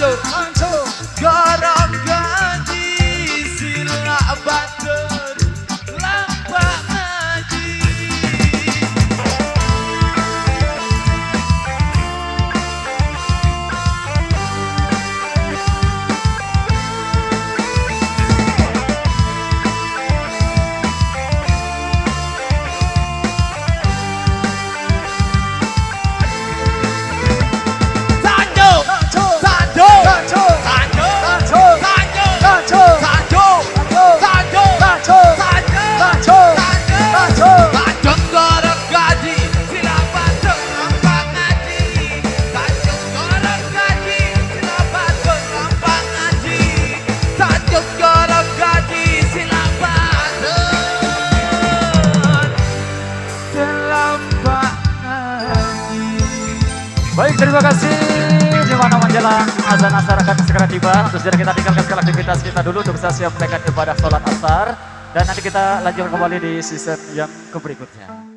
mancur, mancur. Gorong gaji sila batur lampak ngaji. Baik, terima kasih. Di mana menjelang azan asar akan segera tiba. Untuk segera kita tinggalkan segala aktivitas kita dulu untuk bisa siap menaikkan ibadah sholat asar. Dan nanti kita lanjutkan kembali di season yang berikutnya.